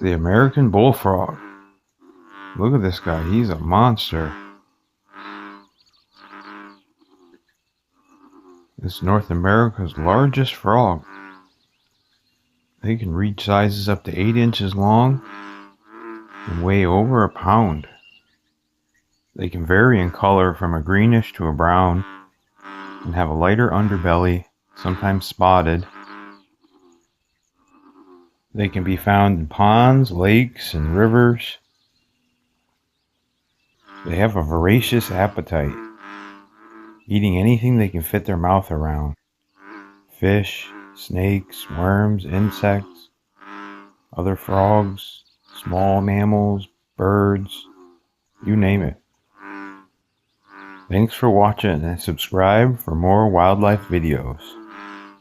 The American bullfrog. Look at this guy, he's a monster. It's North America's largest frog. They can reach sizes up to 8 inches long and weigh over a pound. They can vary in color from a greenish to a brown and have a lighter underbelly, sometimes spotted. They can be found in ponds, lakes, and rivers. They have a voracious appetite, eating anything they can fit their mouth around. Fish, snakes, worms, insects, other frogs, small mammals, birds, you name it. Thanks for watching and subscribe for more wildlife videos.